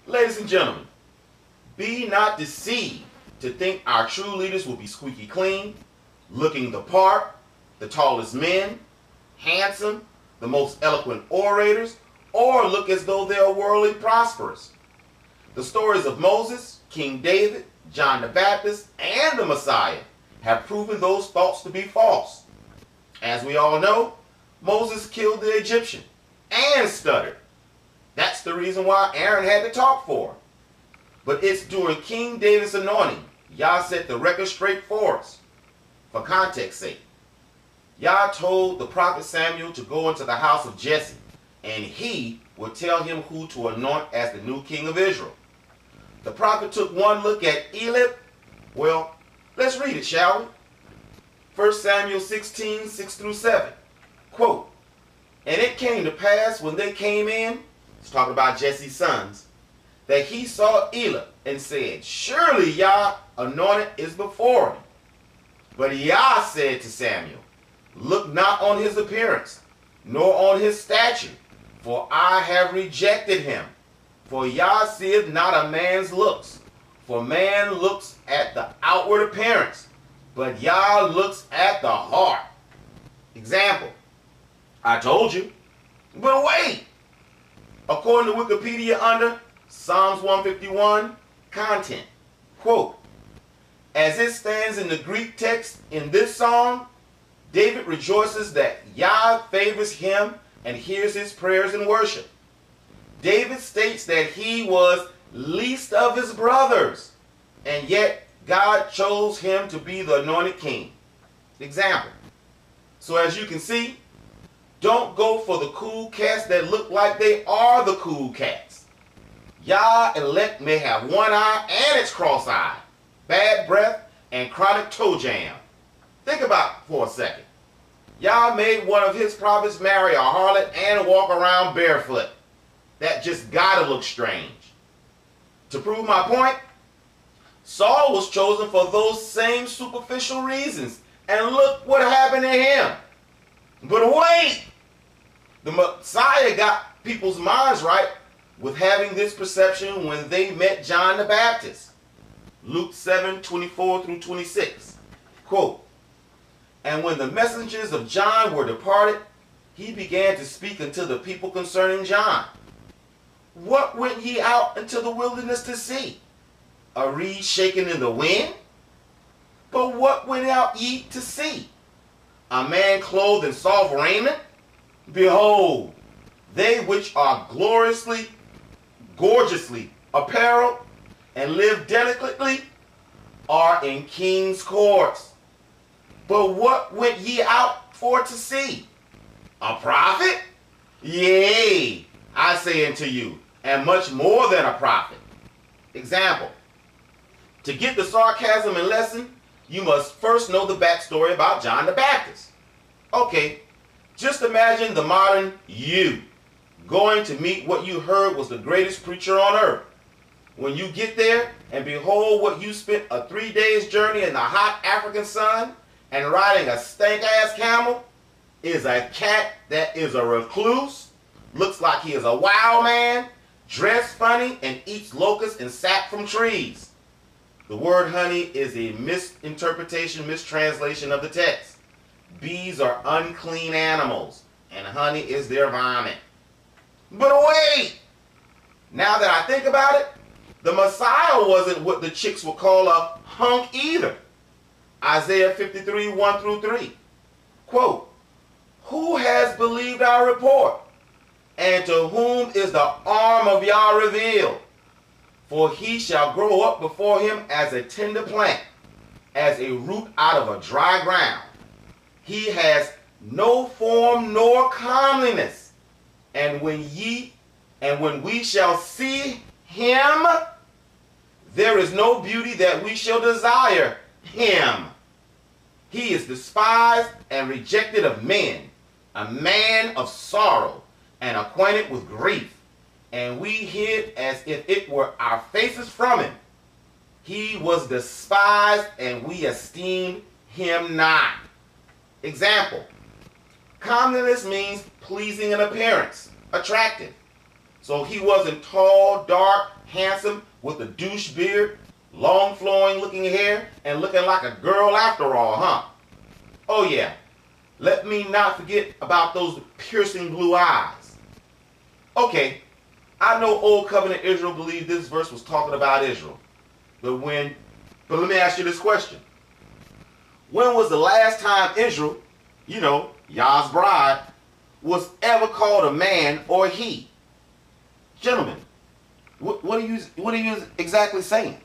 Ladies and gentlemen, be not deceived to think our true leaders will be squeaky clean, looking the part, the tallest men, handsome, the most eloquent orators, or look as though they are worldly prosperous. The stories of Moses, King David, John the Baptist, and the Messiah have proven those thoughts to be false. As we all know, Moses killed the Egyptian and stuttered. That's the reason why Aaron had to talk for him. But it's during King David's anointing, Yah set the record straight for us. For context's sake, Yah told the prophet Samuel to go into the house of Jesse, and he would tell him who to anoint as the new king of Israel. The prophet took one look at Eliab. Well, let's read it, shall we? 1 Samuel 16, 6 through 7. Quote, "And it came to pass when they came in," it's talking about Jesse's sons, "that he saw Eliab and said, Surely Yah anointed is before him. But Yah said to Samuel, Look not on his appearance, nor on his stature, for I have rejected him. For Yah seeth not a man's looks, for man looks at the outward appearance, but Yah looks at the heart." Example, I told you, but wait. According to Wikipedia under Psalms 151, content, quote, "As it stands in the Greek text in this song, David rejoices that Yah favors him and hears his prayers in worship. David states that he was least of his brothers, and yet God chose him to be the anointed king." Example. So as you can see, don't go for the cool cats that look like they are the cool cats. Yah elect may have one eye and it's cross-eyed, bad breath, and chronic toe jam. Think about it for a second. Yah made one of his prophets marry a harlot and walk around barefoot. That just gotta look strange. To prove my point, Saul was chosen for those same superficial reasons, and look what happened to him. But wait! The Messiah got people's minds right with having this perception when they met John the Baptist. Luke 7, 24 through 26. Quote, "And when the messengers of John were departed, he began to speak unto the people concerning John. What went ye out into the wilderness to see? A reed shaken in the wind? But what went out ye to see? A man clothed in soft raiment? Behold, they which are gorgeously apparelled and live delicately are in king's courts. But what went ye out for to see? A prophet? Yea, I say unto you, and much more than a prophet." Example. To get the sarcasm and lesson, you must first know the backstory about John the Baptist. Okay, just imagine the modern you going to meet what you heard was the greatest preacher on earth. When you get there and behold what you spent a 3 days journey in the hot African sun and riding a stank-ass camel is a cat that is a recluse, looks like he is a wild man, dressed funny, and eats locusts and sap from trees. The word honey is a mistranslation of the text. Bees are unclean animals, and honey is their vomit. But wait! Now that I think about it, the Messiah wasn't what the chicks would call a hunk either. Isaiah 53, 1 through 3. Quote, "Who has believed our report? And to whom is the arm of Yah revealed? For he shall grow up before him as a tender plant, as a root out of a dry ground. He has no form nor comeliness. And when we shall see him, there is no beauty that we shall desire him. He is despised and rejected of men, a man of sorrow and acquainted with grief. And we hid as if it were our faces from him. He was despised, and we esteemed him not." Example. Comeliness means pleasing in appearance, attractive. So he wasn't tall, dark, handsome, with a douche beard, long flowing looking hair, and looking like a girl after all, huh? Oh yeah, let me not forget about those piercing blue eyes. Okay, I know Old Covenant Israel believed this verse was talking about Israel. But let me ask you this question. When was the last time Israel, Yah's bride, was ever called a man or he? Gentlemen, what are you exactly saying?